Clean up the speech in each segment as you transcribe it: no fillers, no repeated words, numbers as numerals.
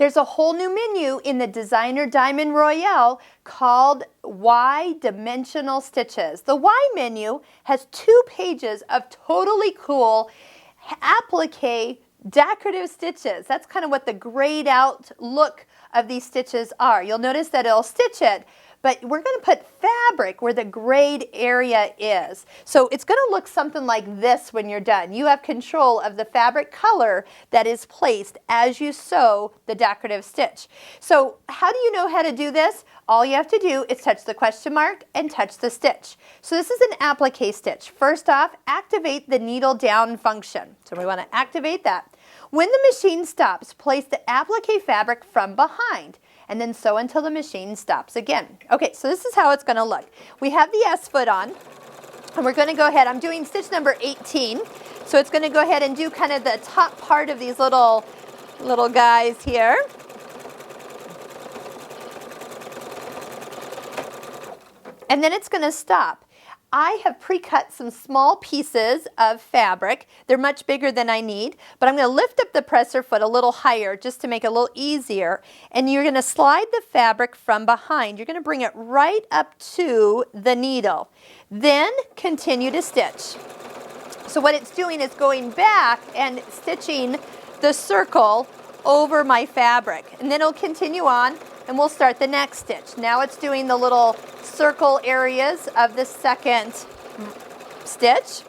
There's a whole new menu in the Designer Diamond Royale called Y Dimensional Stitches. The Y menu has 2 pages of totally cool applique decorative stitches. That's kind of what the grayed out look of these stitches are. You'll notice that it'll stitch it, but we're going to put fabric where the grayed area is. So it's going to look something like this when you're done. You have control of the fabric color that is placed as you sew the decorative stitch. So how do you know how to do this? All you have to do is touch the question mark and touch the stitch. So this is an applique stitch. First off, activate the needle down function. So we want to activate that. When the machine stops, place the applique fabric from behind and then sew until the machine stops again. Okay, so this is how it's going to look. We have the S foot on, and we're going to go ahead. I'm doing stitch number 18, so it's going to go ahead and do kind of the top part of these little guys here. And then it's going to stop. I have pre-cut some small pieces of fabric. They're much bigger than I need, but I'm going to lift up the presser foot a little higher just to make it a little easier. And you're going to slide the fabric from behind. You're going to bring it right up to the needle. Then continue to stitch. So what it's doing is going back and stitching the circle over my fabric. And then it'll continue on and we'll start the next stitch. Now it's doing the little circle areas of the second stitch.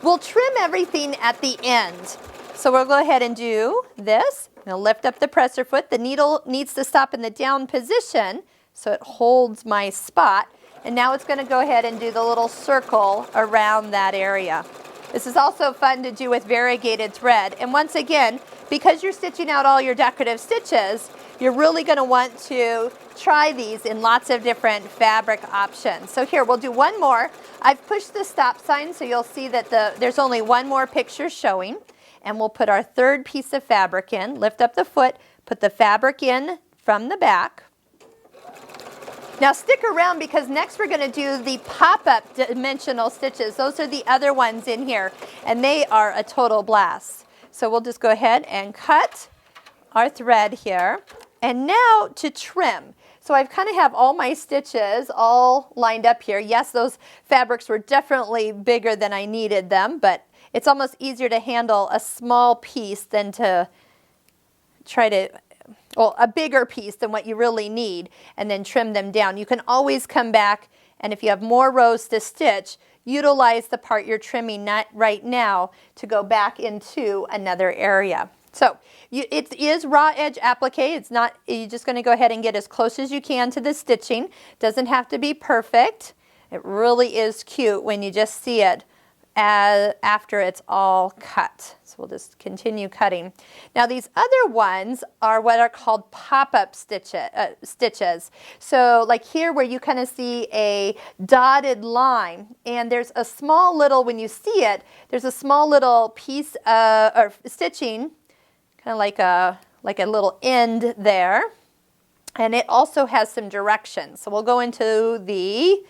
We'll trim everything at the end. So we'll go ahead and do this. Now lift up the presser foot. The needle needs to stop in the down position so it holds my spot. And now it's going to go ahead and do the little circle around that area. This is also fun to do with variegated thread. And once again, because you're stitching out all your decorative stitches, you're really going to want to try these in lots of different fabric options. So here, we'll do one more. I've pushed the stop sign so you'll see that there's only one more picture showing. And we'll put our third piece of fabric in, lift up the foot, put the fabric in from the back. Now stick around because next we're going to do the pop-up dimensional stitches. Those are the other ones in here, and they are a total blast. So we'll just go ahead and cut our thread here. And now to trim. So I've kind of have all my stitches all lined up here. Yes, those fabrics were definitely bigger than I needed them, but it's almost easier to handle a small piece than to try to, well, a bigger piece than what you really need and then trim them down. You can always come back, and if you have more rows to stitch, utilize the part you're trimming right now to go back into another area. So it is raw edge applique. It's not, you're just going to go ahead and get as close as you can to the stitching. Doesn't have to be perfect. It really is cute when you just see it after it's all cut. So we'll just continue cutting. Now these other ones are what are called pop-up stitches. So like here where you kind of see a dotted line, and there's a small little, when you see it, there's a small little piece or stitching, kind of like a little end there. And it also has some directions. So we'll go into the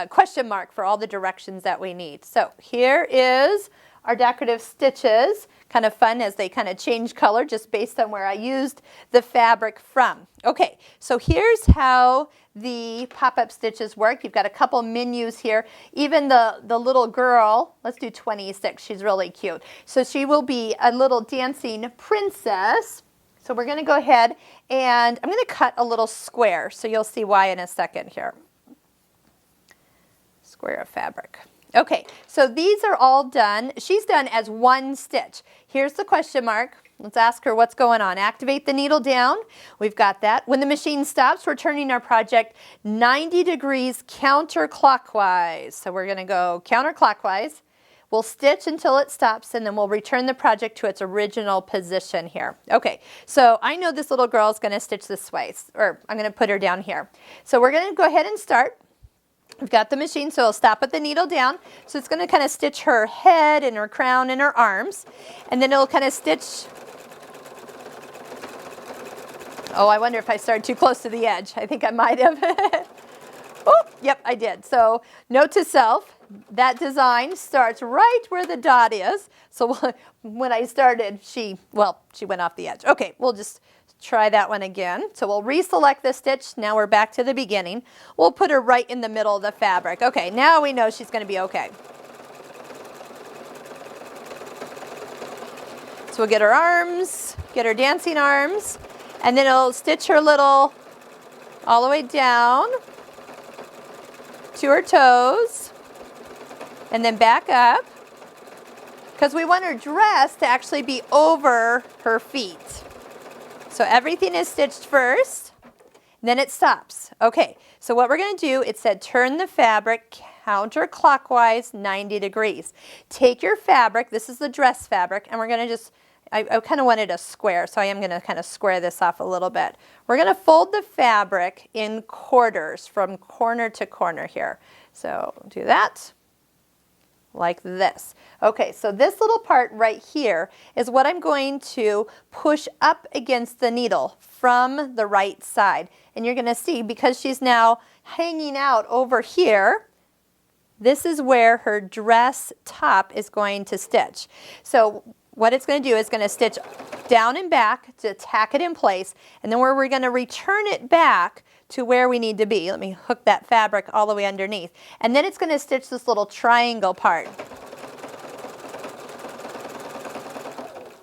question mark for all the directions that we need. So here is our decorative stitches. Kind of fun as they kind of change color just based on where I used the fabric from. Okay, so here's how the pop-up stitches work. You've got a couple menus here. Even the little girl, let's do 26, she's really cute. So she will be a little dancing princess. So we're going to go ahead and I'm going to cut a little square, so you'll see why in a second here. Square of fabric. Okay, so these are all done. She's done as one stitch. Here's the question mark. Let's ask her what's going on. Activate the needle down. We've got that. When the machine stops, we're turning our project 90 degrees counterclockwise. So we're going to go counterclockwise. We'll stitch until it stops, and then we'll return the project to its original position here. Okay, so I know this little girl is going to stitch this way, or I'm going to put her down here. So we're going to go ahead and start. We've got the machine, so it'll stop with the needle down. So it's going to kind of stitch her head and her crown and her arms. And then it'll kind of stitch. Oh, I wonder if I started too close to the edge. I think I might have. Oh, yep, I did. So note to self, that design starts right where the dot is. So when I started, she went off the edge. Okay, we'll just try that one again. So we'll reselect the stitch. Now we're back to the beginning. We'll put her right in the middle of the fabric. Okay, now we know she's going to be okay. So we'll get her arms, get her dancing arms, and then it'll stitch her little all the way down to her toes, and then back up, because we want her dress to actually be over her feet. So everything is stitched first, then it stops. Okay, so what we're going to do, it said turn the fabric counterclockwise 90 degrees. Take your fabric, this is the dress fabric, and we're going to just, I kind of wanted a square, so I am going to kind of square this off a little bit. We're going to fold the fabric in quarters from corner to corner here. So do that like this. Okay, so this little part right here is what I'm going to push up against the needle from the right side. And you're going to see, because she's now hanging out over here, this is where her dress top is going to stitch. So what it's going to do is going to stitch down and back to tack it in place, and then where we're going to return it back to where we need to be. Let me hook that fabric all the way underneath. And then it's going to stitch this little triangle part.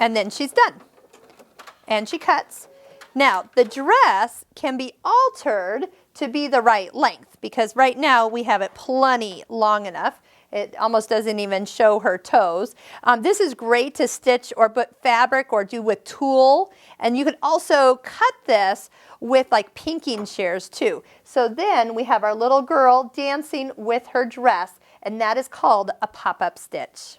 And then she's done. And she cuts. Now, the dress can be altered to be the right length, because right now we have it plenty long enough. It almost doesn't even show her toes. This is great to stitch or put fabric or do with tulle. And you could also cut this with like pinking shears too. So then we have our little girl dancing with her dress, and that is called a pop-up stitch.